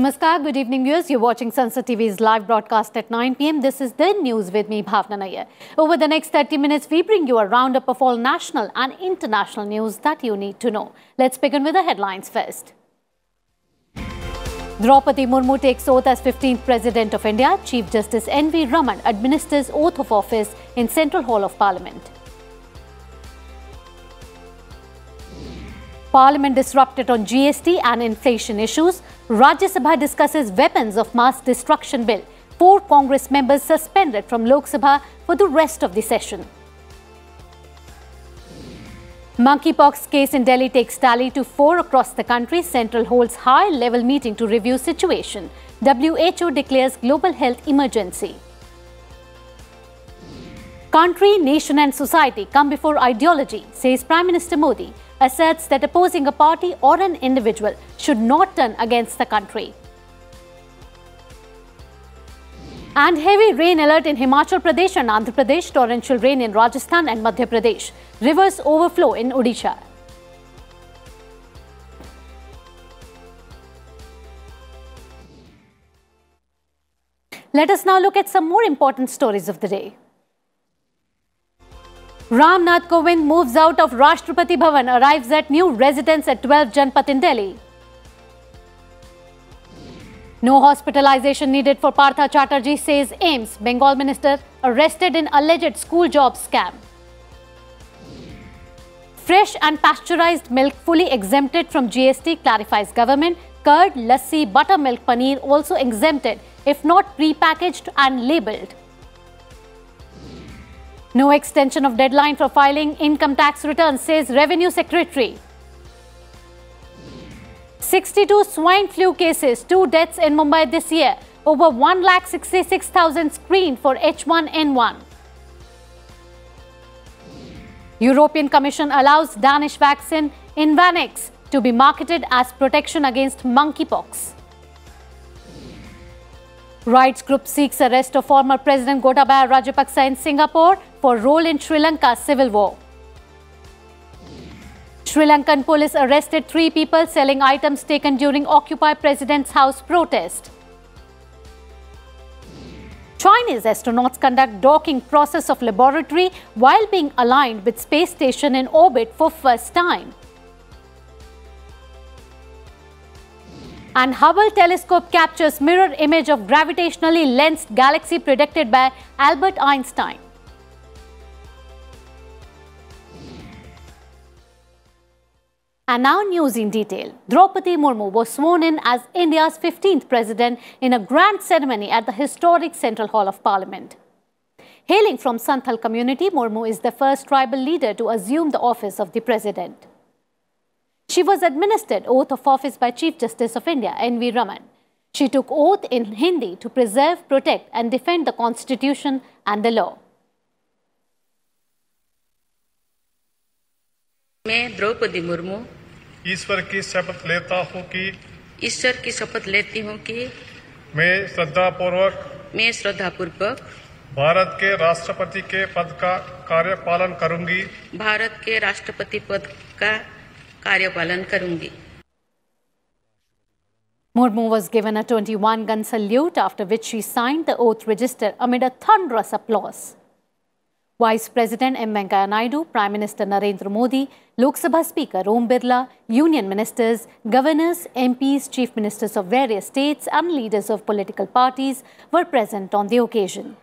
Namaskar, good evening viewers. You're watching Sansad TV's live broadcast at 9 p.m. This is the news with me, Bhawna Nayarr. Over the next 30 minutes, we bring you a roundup of all national and international news that you need to know. Let's begin with the headlines first. DRAUPADI MURMU takes oath as 15th President of India. Chief Justice N.V. Raman administers oath of office in Central Hall of Parliament. Parliament disrupted on GST and inflation issues. Rajya Sabha discusses weapons of mass destruction bill. 4 Congress members suspended from Lok Sabha for the rest of the session. Monkeypox case in Delhi takes tally to 4 across the country. Central holds high-level meeting to review situation. WHO declares global health emergency. Country, nation and society come before ideology, says Prime Minister Modi. Asserts that opposing a party or an individual should not turn against the country. And heavy rain alert in Himachal Pradesh and Andhra Pradesh, torrential rain in Rajasthan and Madhya Pradesh, rivers overflow in Odisha. Let us now look at some more important stories of the day. Ram Nath Kovind moves out of Rashtrapati Bhavan, arrives at new residence at 12 Janpat in Delhi. No hospitalization needed for Partha Chatterjee, says AIMS. Bengal minister arrested in alleged school job scam. Fresh and pasteurized milk fully exempted from GST, clarifies government. Curd, lassi, buttermilk, paneer also exempted if not pre-packaged and labelled. No extension of deadline for filing income tax returns, says Revenue Secretary. 62 swine flu cases, 2 deaths in Mumbai this year. Over 1,66,000 screened for H1N1. European Commission allows Danish vaccine Invanex to be marketed as protection against monkeypox. Rights group seeks arrest of former President Gotabaya Rajapaksa in Singapore for role in Sri Lanka's civil war. Sri Lankan police arrested 3 people selling items taken during Occupy President's House protest. Chinese astronauts conduct docking process of laboratory while being aligned with space station in orbit for first time. And Hubble telescope captures mirror image of gravitationally lensed galaxy predicted by Albert Einstein. And now news in detail. DRAUPADI MURMU was sworn in as India's 15th president in a grand ceremony at the historic Central Hall of Parliament. Hailing from Santhal community, MURMU is the first tribal leader to assume the office of the president. She was administered oath of office by Chief Justice of India, N.V. Raman. She took oath in Hindi to preserve, protect and defend the constitution and the law. मैं द्रौपदी मुर्मू ईश्वर की शपथ लेता हूँ कि मैं श्रद्धापूर्वक भारत के राष्ट्रपति के पद का कार्यपालन करूंगी. Murmu was given a 21-gun salute, after which she signed the oath register amid a thunderous applause. Vice President M. Venkaiah Naidu, Prime Minister Narendra Modi, Lok Sabha Speaker Om Birla, Union Ministers, Governors, MPs, Chief Ministers of various states and leaders of political parties were present on the occasion.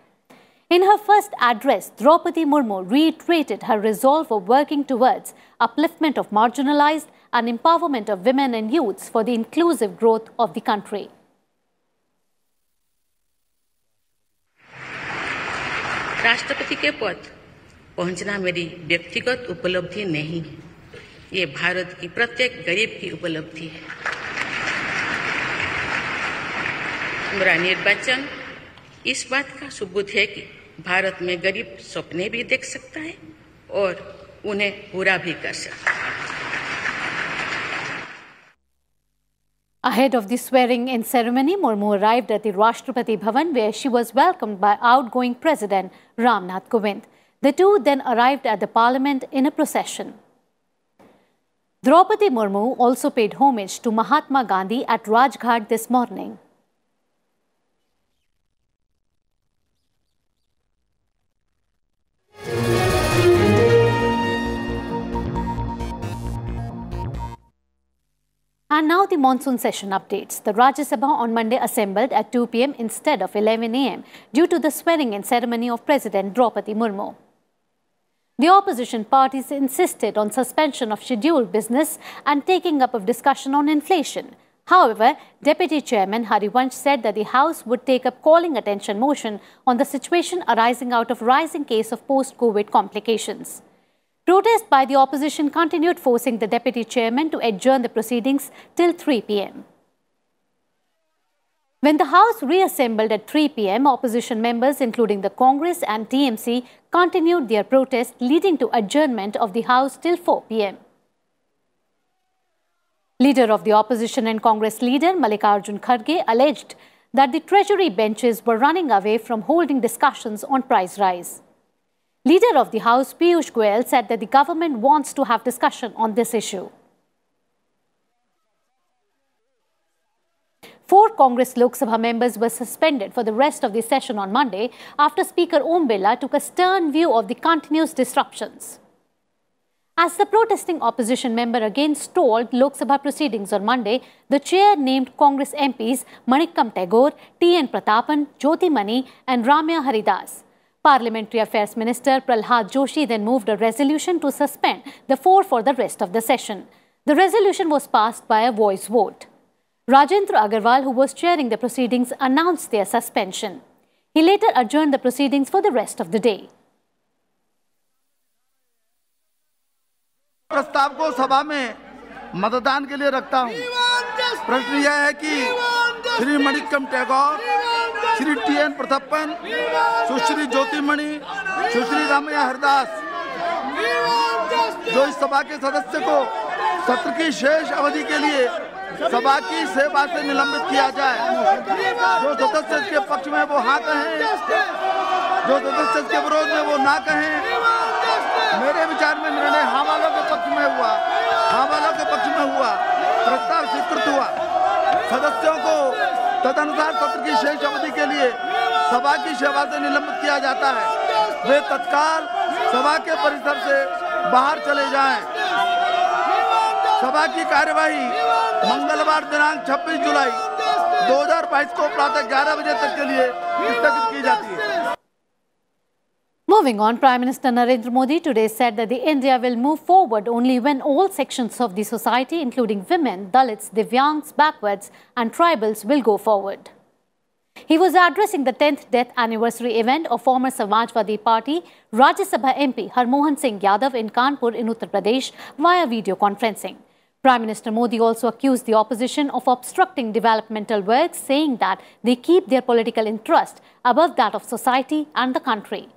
In her first address, DRAUPADI MURMU reiterated her resolve of working towards upliftment of marginalized and empowerment of women and youths for the inclusive growth of the country. राष्ट्रपति के पद पहुंचना मेरी व्यक्तिगत उपलब्धि नहीं है, ये भारत की प्रत्येक गरीब की उपलब्धि है. मेरा निर्वाचन इस बात का सबूत है कि भारत में गरीब सपने भी देख सकता है और उन्हें पूरा भी कर सकता है. Ahead of the swearing-in ceremony, Murmu arrived at the Rashtrapati Bhavan, where she was welcomed by outgoing President Ram Nath Kovind. The two then arrived at the Parliament in a procession. Draupadi Murmu also paid homage to Mahatma Gandhi at Rajghat this morning. And now the monsoon session updates. The Rajya Sabha on Monday assembled at 2 p.m. instead of 11 a.m. due to the swearing-in ceremony of President Draupadi Murmu. The opposition parties insisted on suspension of scheduled business and taking up of discussion on inflation. However, Deputy Chairman Harivansh said that the House would take up calling attention motion on the situation arising out of rising case of post-COVID complications. Protest by the opposition continued, forcing the Deputy Chairman to adjourn the proceedings till 3 p.m. When the House reassembled at 3 p.m., opposition members, including the Congress and TMC, continued their protest, leading to adjournment of the House till 4 p.m. Leader of the opposition and Congress leader Mallikarjun Kharge alleged that the Treasury benches were running away from holding discussions on price rise. Leader of the House Piyush Goyal said that the government wants to have discussion on this issue. 4 Congress Lok Sabha members were suspended for the rest of the session on Monday after Speaker Om Birla took a stern view of the continuous disruptions. As the protesting opposition member again stalled Lok Sabha proceedings on Monday, the chair named Congress MPs Manikkam Tagore, T.N. Pratapan, Jyoti Mani and Ramya Haridas. Parliamentary Affairs Minister Prahlad Joshi then moved a resolution to suspend the 4 for the rest of the session. The resolution was passed by a voice vote. Rajendra Agarwal, who was chairing the proceedings, announced their suspension. He later adjourned the proceedings for the rest of the day. प्रस्ताव को सभा में मतदान के लिए रखता हूं। प्रश्न यह है कि श्री मणिक्कम टैगोर, श्री टी.एन. प्रतापन, सुश्री ज्योतिमणि, सुश्री रामैया हरदास, जो इस सभा के सदस्य को सत्र की शेष अवधि के लिए सभा की सेवा से निलंबित किया जाए। जो सदस्य के पक्ष में वो हाँ कहें, जो सदस्य के विरोध में वो ना कहें। मेरे विचार में निर्णय हाँ वालों के पक्ष में हुआ, हाँ वालों के पक्ष में हुआ, प्रस्ताव स्वीकृत हुआ। सदस्यों को तदनुसार सत्र की शेष अवधि के लिए सभा की सेवा से निलंबित किया जाता है। वे तत्काल सभा के परिसर से बाहर चले जाएं। सभा की कार्यवाही मंगलवार दिनांक 26 जुलाई 2022 को प्रातः 11 बजे तक के लिए स्थगित की जाती है। Moving on, Prime Minister Narendra Modi today said that India will move forward only when all sections of the society, including women, Dalits, Divyangs, backwards and tribals, will go forward. He was addressing the 10th death anniversary event of former Samajwadi Party Rajya Sabha MP Harmohan Singh Yadav in Kanpur in Uttar Pradesh via video conferencing. Prime Minister Modi also accused the opposition of obstructing developmental works, saying that they keep their political interest above that of society and the country.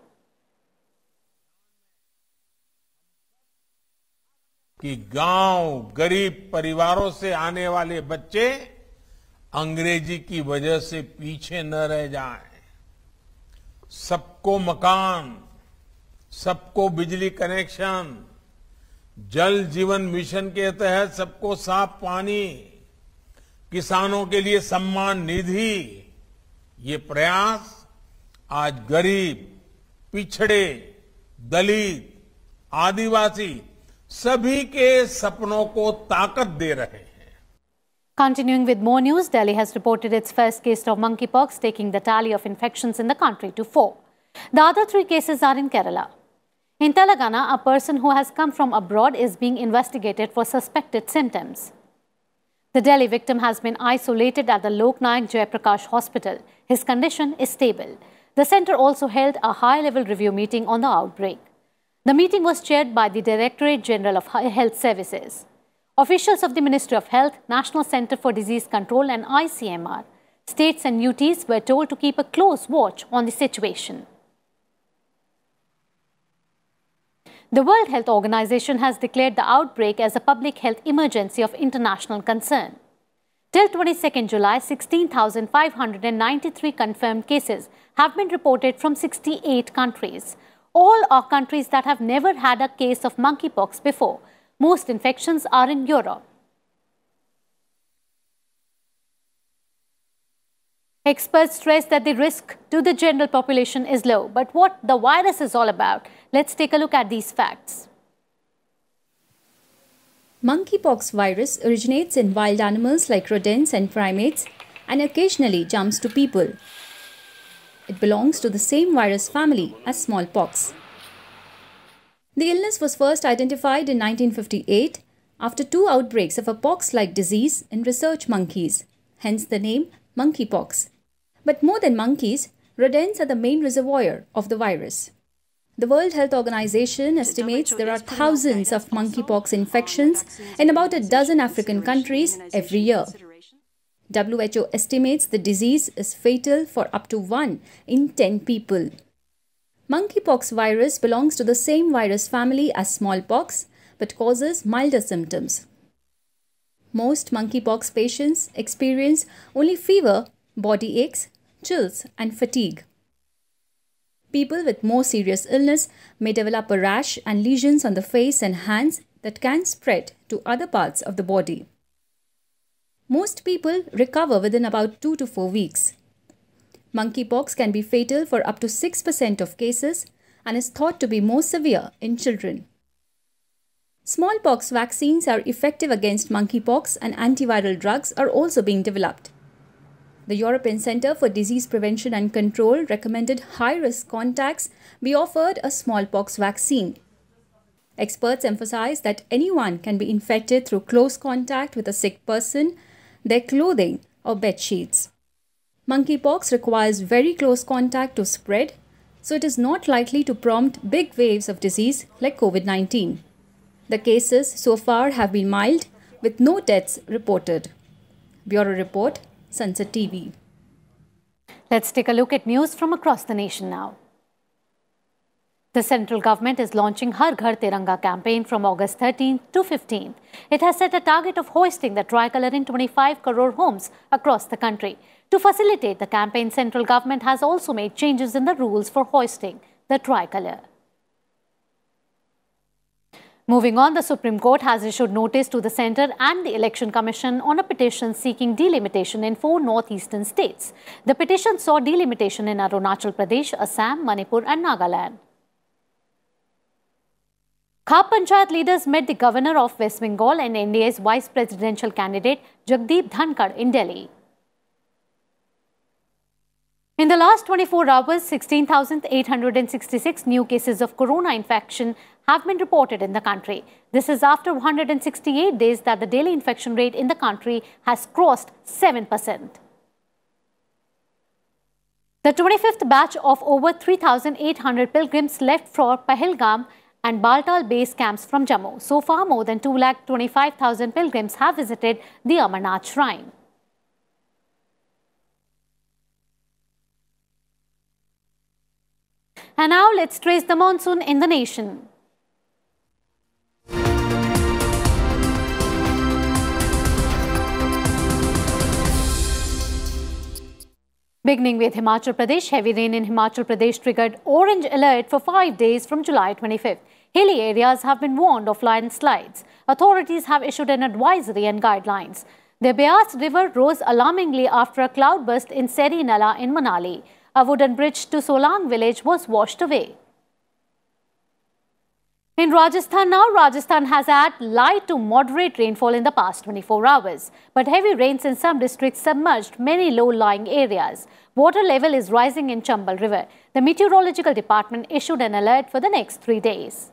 कि गांव गरीब परिवारों से आने वाले बच्चे अंग्रेजी की वजह से पीछे न रह जाएं। सबको मकान, सबको बिजली कनेक्शन, जल जीवन मिशन के तहत सबको साफ पानी, किसानों के लिए सम्मान निधि, ये प्रयास आज गरीब, पिछड़े, दलित, आदिवासी सभी के सपनों को ताकत दे रहे हैं। Continuing with more news, Delhi has reported its first case of monkeypox, taking the tally of infections in the country to 4. The other 3 cases are in Kerala. In Telangana, a person who has come from abroad is being investigated for suspected symptoms. The Delhi victim has been isolated at the Loknayak Jayaprakash Hospital. His condition is stable. The centre also held a high-level review meeting on the outbreak. The meeting was chaired by the Directorate General of Health Services. Officials of the Ministry of Health, National Centre for Disease Control and ICMR, states and UTs were told to keep a close watch on the situation. The World Health Organization has declared the outbreak as a public health emergency of international concern. Till 22nd July, 16,593 confirmed cases have been reported from 68 countries. All are countries that have never had a case of monkeypox before. Most infections are in Europe. Experts stress that the risk to the general population is low. But what the virus is all about? Let's take a look at these facts. Monkeypox virus originates in wild animals like rodents and primates and occasionally jumps to people. It belongs to the same virus family as smallpox. The illness was first identified in 1958 after 2 outbreaks of a pox-like disease in research monkeys, hence the name monkeypox. But more than monkeys, rodents are the main reservoir of the virus. The World Health Organization estimates there are thousands of monkeypox infections in about a dozen African countries every year. WHO estimates the disease is fatal for up to 1 in 10 people. Monkeypox virus belongs to the same virus family as smallpox but causes milder symptoms. Most monkeypox patients experience only fever, body aches, chills and fatigue. People with more serious illness may develop a rash and lesions on the face and hands that can spread to other parts of the body. Most people recover within about 2 to 4 weeks. Monkeypox can be fatal for up to 6% of cases and is thought to be more severe in children. Smallpox vaccines are effective against monkeypox and antiviral drugs are also being developed. The European Centre for Disease Prevention and Control recommended high-risk contacts be offered a smallpox vaccine. Experts emphasize that anyone can be infected through close contact with a sick person, their clothing or bed sheets. Monkeypox requires very close contact to spread, so it is not likely to prompt big waves of disease like COVID-19. The cases so far have been mild, with no deaths reported. Bureau Report, Sansad TV. Let's take a look at news from across the nation now. The central government is launching Har Ghar Tiranga campaign from August 13th to 15th. It has set a target of hoisting the tricolour in 25 crore homes across the country. To facilitate the campaign, central government has also made changes in the rules for hoisting the tricolour. Moving on, the Supreme Court has issued notice to the Centre and the Election Commission on a petition seeking delimitation in 4 northeastern states. The petition saw delimitation in Arunachal Pradesh, Assam, Manipur and Nagaland. Khap Panchayat leaders met the Governor of West Bengal and NDA's Vice Presidential candidate Jagdeep Dhankad in Delhi. In the last 24 hours, 16,866 new cases of corona infection have been reported in the country. This is after 168 days that the daily infection rate in the country has crossed 7%. The 25th batch of over 3,800 pilgrims left for Pahalgam and Baltal base camps from Jammu. So far, more than 2,25,000 pilgrims have visited the Amarnath shrine. And now let's trace the monsoon in the nation. Beginning with Himachal Pradesh, heavy rain in Himachal Pradesh triggered orange alert for 5 days from July 25th. Hilly areas have been warned of landslides. Authorities have issued an advisory and guidelines. The Beas River rose alarmingly after a cloudburst in Seri Nala in Manali. A wooden bridge to Solang village was washed away. In Rajasthan now, Rajasthan has had light to moderate rainfall in the past 24 hours. But heavy rains in some districts submerged many low-lying areas. Water level is rising in Chambal River. The Meteorological Department issued an alert for the next 3 days.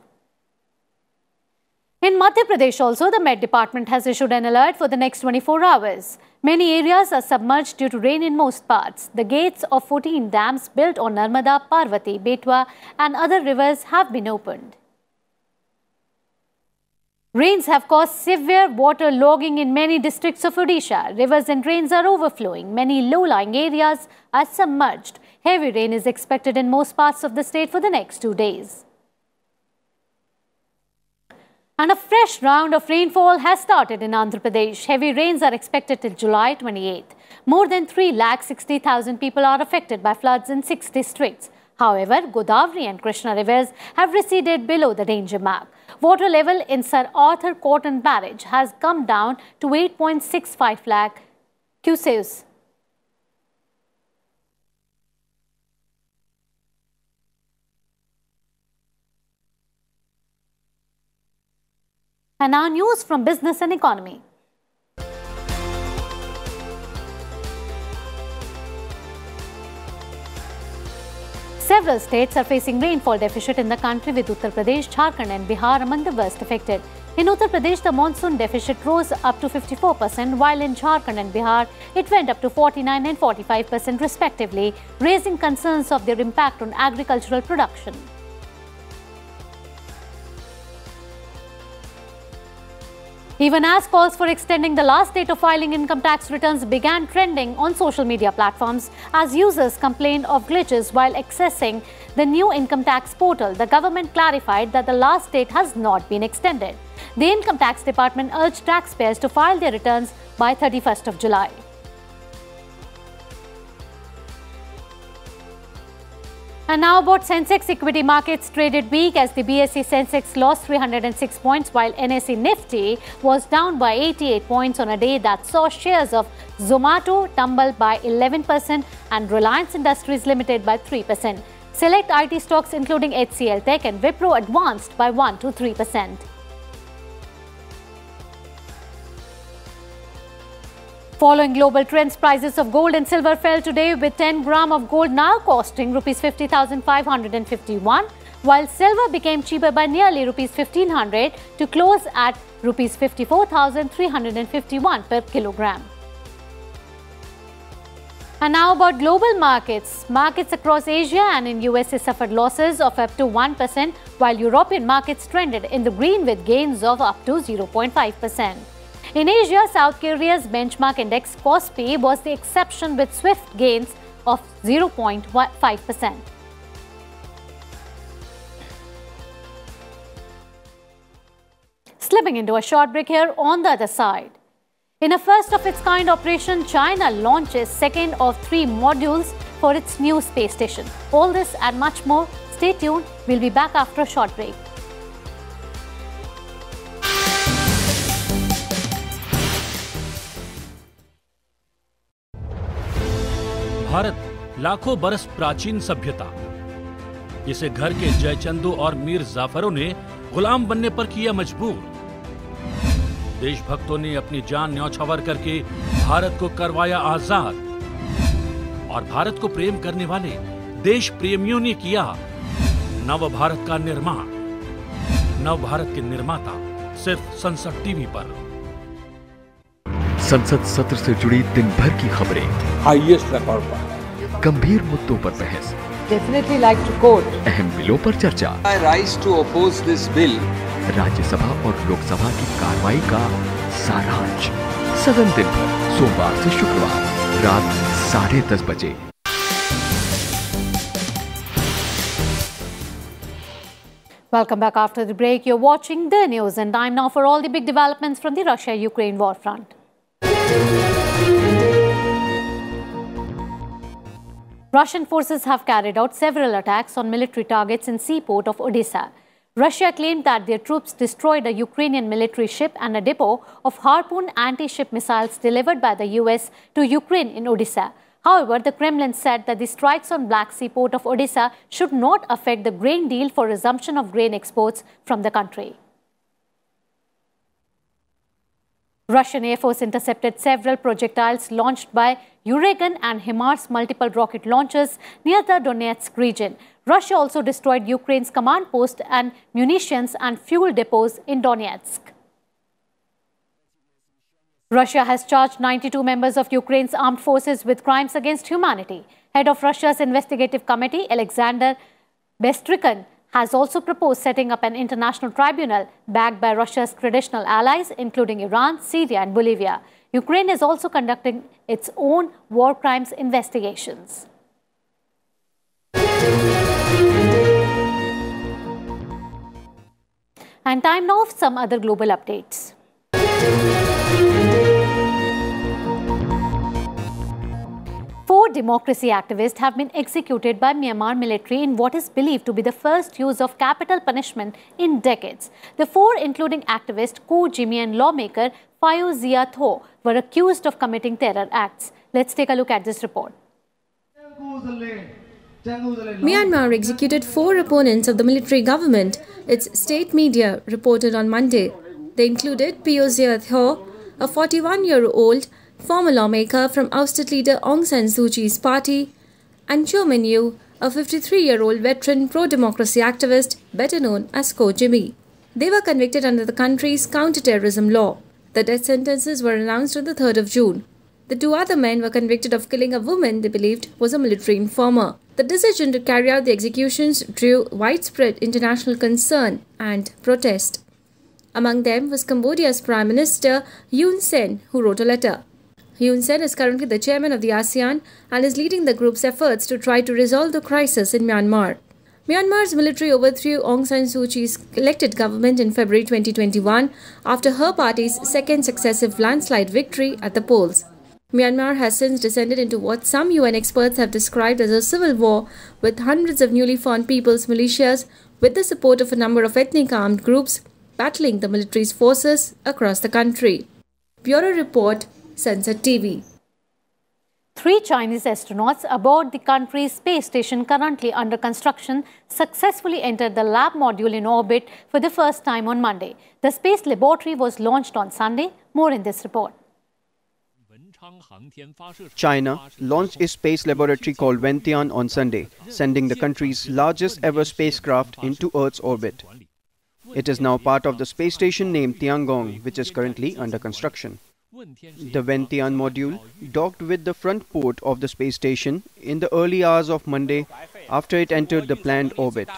In Madhya Pradesh also, the Met Department has issued an alert for the next 24 hours. Many areas are submerged due to rain in most parts. The gates of 14 dams built on Narmada, Parvati, Betwa and other rivers have been opened. Rains have caused severe water logging in many districts of Odisha. Rivers and drains are overflowing. Many low-lying areas are submerged. Heavy rain is expected in most parts of the state for the next 2 days. And a fresh round of rainfall has started in Andhra Pradesh. Heavy rains are expected till July 28th. More than 3,60,000 people are affected by floods in 6 districts. However, Godavari and Krishna rivers have receded below the danger mark. Water level in Sir Arthur Cotton Barrage has come down to 8.65 lakh cusecs. And now news from business and economy. Several states are facing rainfall deficit in the country, with Uttar Pradesh, Jharkhand and Bihar among the worst affected. In Uttar Pradesh, the monsoon deficit rose up to 54%, while in Jharkhand and Bihar, it went up to 49% and 45% respectively, raising concerns of their impact on agricultural production. Even as calls for extending the last date of filing income tax returns began trending on social media platforms as users complained of glitches while accessing the new income tax portal, the government clarified that the last date has not been extended. The Income Tax Department urged taxpayers to file their returns by 31st of July. And now about Sensex. Equity markets traded weak as the BSE Sensex lost 306 points while NSE Nifty was down by 88 points on a day that saw shares of Zomato tumble by 11% and Reliance Industries Limited by 3%. Select IT stocks including HCL Tech and Wipro advanced by 1 to 3%. Following global trends, prices of gold and silver fell today, with 10 gram of gold now costing Rs 50,551, while silver became cheaper by nearly Rs 1,500 to close at Rs 54,351 per kilogram. And now about global markets. Markets across Asia and in USA suffered losses of up to 1%, while European markets trended in the green with gains of up to 0.5%. In Asia, South Korea's benchmark index KOSPI was the exception with swift gains of 0.5%. Slipping into a short break here on the other side. In a first-of-its-kind operation, China launches second of 3 modules for its new space station. All this and much more. Stay tuned. We'll be back after a short break. Bharat लाखों बरस प्राचीन सभ्यता, जिसे घर के जयचंदों और मीर जाफरों ने गुलाम बनने पर किया मजबूर। देशभक्तों ने अपनी जान न्यौछावर करके भारत को करवाया आजाद, और भारत को प्रेम करने वाले देश प्रेमियों ने किया नव भारत का निर्माण। नव भारत के निर्माता सिर्फ संसद टीवी पर। संसद सत्र से जुड़ी दिन भर की खबरें, हाईएस्ट रिकॉर्ड पर, गंभीर मुद्दों पर बहस, डेफिनेटली लाइक टू कोट, अहम बिलों पर चर्चा, I rise to oppose this bill, Rajya Sabha और लोकसभा की कार्रवाई का सारांश, सदन दिन भर सोमवार से शुक्रवार रात 10:30 बजे। Welcome back after the break. You're watching the news and time now for all the big developments from the Russia-Ukraine war front. Russian forces have carried out several attacks on military targets in seaport of Odessa. Russia claimed that their troops destroyed a Ukrainian military ship and a depot of Harpoon anti-ship missiles delivered by the US to Ukraine in Odessa. However, the Kremlin said that the strikes on Black Sea port of Odessa should not affect the grain deal for resumption of grain exports from the country. Russian Air Force intercepted several projectiles launched by Uragan and HIMARS multiple rocket launchers near the Donetsk region. Russia also destroyed Ukraine's command post and munitions and fuel depots in Donetsk. Russia has charged 92 members of Ukraine's armed forces with crimes against humanity. Head of Russia's investigative committee, Alexander Bestrykin, has also proposed setting up an international tribunal backed by Russia's traditional allies, including Iran, Syria and Bolivia. Ukraine is also conducting its own war crimes investigations. And time now for some other global updates. 4 pro-democracy activists have been executed by Myanmar military in what is believed to be the first use of capital punishment in decades. The four, including activist Ko Jimmy and lawmaker Phayou Zia Tho, were accused of committing terror acts. Let's take a look at this report. Myanmar executed 4 opponents of the military government, its state media reported on Monday. They included Phayou Zia Tho, a 41-year-old former lawmaker from ousted leader Aung San Suu Kyi's party, and Cho Min Yu, a 53-year-old veteran pro-democracy activist better known as Ko Jimmy. They were convicted under the country's counter-terrorism law. The death sentences were announced on the 3rd of June. The 2 other men were convicted of killing a woman they believed was a military informer. The decision to carry out the executions drew widespread international concern and protest. Among them was Cambodia's Prime Minister Hun Sen, who wrote a letter. Hun Sen is currently the chairman of the ASEAN and is leading the group's efforts to try to resolve the crisis in Myanmar. Myanmar's military overthrew Aung San Suu Kyi's elected government in February 2021 after her party's second successive landslide victory at the polls. Myanmar has since descended into what some UN experts have described as a civil war, with hundreds of newly formed people's militias, with the support of a number of ethnic armed groups, battling the military's forces across the country. Bureau Report, Sansad TV. 3 Chinese astronauts aboard the country's space station currently under construction successfully entered the lab module in orbit for the first time on Monday. The space laboratory was launched on Sunday. More in this report. China launched a space laboratory called Wentian on Sunday, sending the country's largest ever spacecraft into Earth's orbit. It is now part of the space station named Tiangong, which is currently under construction. The Wentian module docked with the front port of the space station in the early hours of Monday after it entered the planned orbit.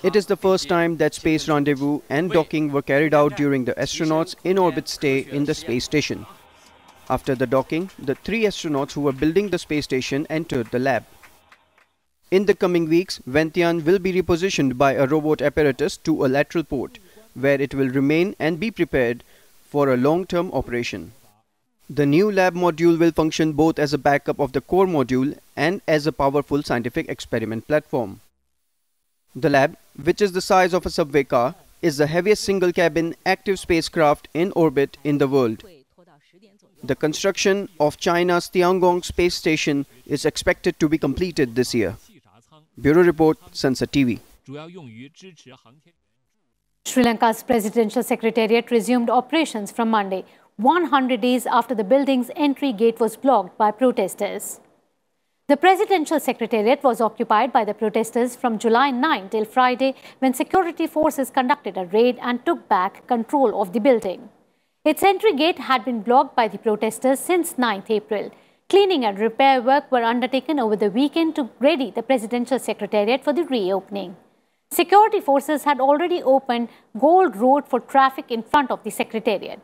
It is the first time that space rendezvous and docking were carried out during the astronauts' in-orbit stay in the space station. After the docking, the 3 astronauts who were building the space station entered the lab. In the coming weeks, Wentian will be repositioned by a robot apparatus to a lateral port, where it will remain and be prepared for a long-term operation. The new lab module will function both as a backup of the core module and as a powerful scientific experiment platform. The lab, which is the size of a subway car, is the heaviest single-cabin active spacecraft in orbit in the world. The construction of China's Tiangong space station is expected to be completed this year. Bureau Report, Sansad TV. Sri Lanka's presidential secretariat resumed operations from Monday, 100 days after the building's entry gate was blocked by protesters. The presidential secretariat was occupied by the protesters from July 9 till Friday, when security forces conducted a raid and took back control of the building. Its entry gate had been blocked by the protesters since 9th April. Cleaning and repair work were undertaken over the weekend to ready the presidential secretariat for the reopening. Security forces had already opened Gold Road for traffic in front of the secretariat.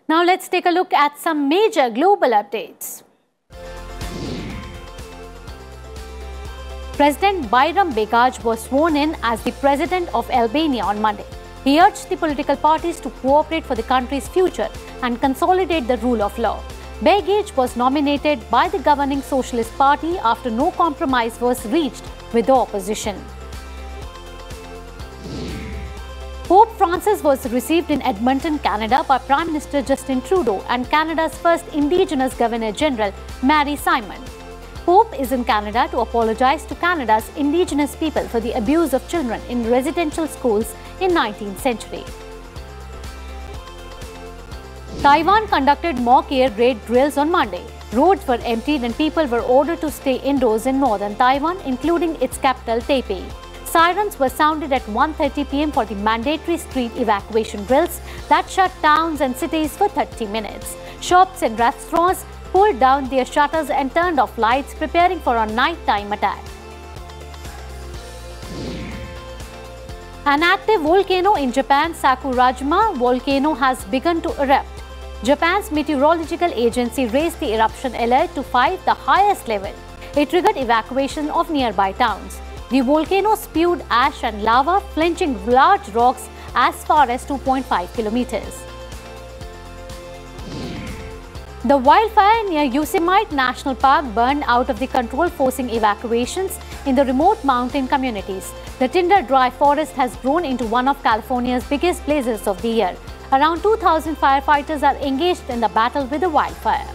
Now let's take a look at some major global updates. President Bayram Begaj was sworn in as the president of Albania on Monday. He urged the political parties to cooperate for the country's future and consolidate the rule of law. Begaj was nominated by the governing Socialist Party after no compromise was reached with the opposition. Pope Francis was received in Edmonton, Canada by Prime Minister Justin Trudeau and Canada's first Indigenous Governor-General, Mary Simon. Pope is in Canada to apologize to Canada's Indigenous people for the abuse of children in residential schools in 19th century. Taiwan conducted mock air raid drills on Monday. Roads were emptied and people were ordered to stay indoors in northern Taiwan, including its capital, Taipei. Sirens were sounded at 1:30 p.m. for the mandatory street evacuation drills that shut towns and cities for 30 minutes. Shops and restaurants pulled down their shutters and turned off lights, preparing for a nighttime attack. An active volcano in Japan, Sakurajima volcano, has begun to erupt. Japan's meteorological agency raised the eruption alert to 5, the highest level. It triggered evacuation of nearby towns. The volcano spewed ash and lava, flinging large rocks as far as 2.5 kilometers. The wildfire near YOSEMITE National Park burned out of the control, forcing evacuations in the remote mountain communities. The tinder dry forest has grown into one of California's biggest blazes of the year. Around 2,000 firefighters are engaged in the battle with the wildfire.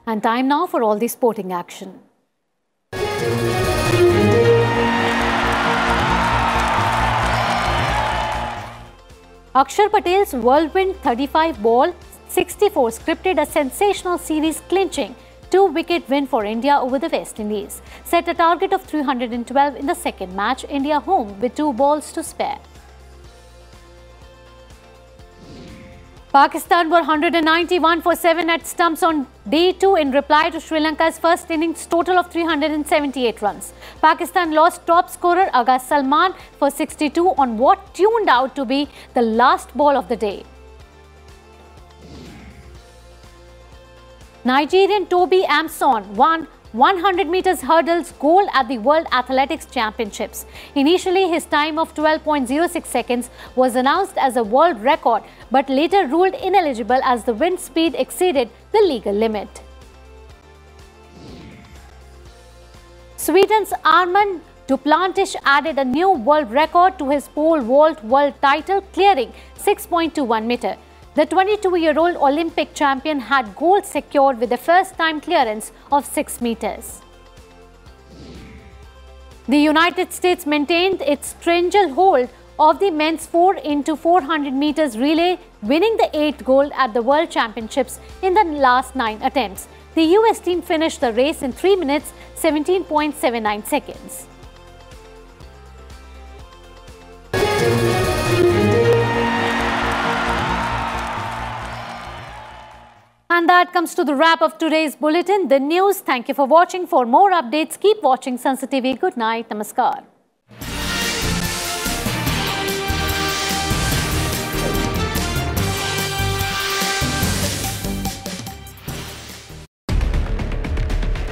And time now for all the sporting action. Akshar Patel's whirlwind 35 ball 64 scripted a sensational series clinching 2-wicket win for India over the West Indies. Set a target of 312 in the second match, India home with 2 balls to spare. Pakistan were 191 for 7 at stumps on day 2 in reply to Sri Lanka's first innings total of 378 runs. Pakistan lost top scorer Agha Salman for 62 on what turned out to be the last ball of the day. Nigerian Toby Amson won 100 meters hurdles gold at the World Athletics Championships. Initially, his time of 12.06 seconds was announced as a world record, but later ruled ineligible as the wind speed exceeded the legal limit. Sweden's Armand Duplantis added a new world record to his pole vault world title, clearing 6.21 meter. The 22-year-old Olympic champion had gold secured with the first-time clearance of 6 meters. The United States maintained its stranglehold of the men's 4x400 meters relay, winning the 8th gold at the World Championships in the last 9 attempts. The US team finished the race in 3 minutes 17.79 seconds. And that comes to the wrap of today's bulletin, the news. Thank you for watching. For more updates, keep watching Sansad TV. Good night. Namaskar.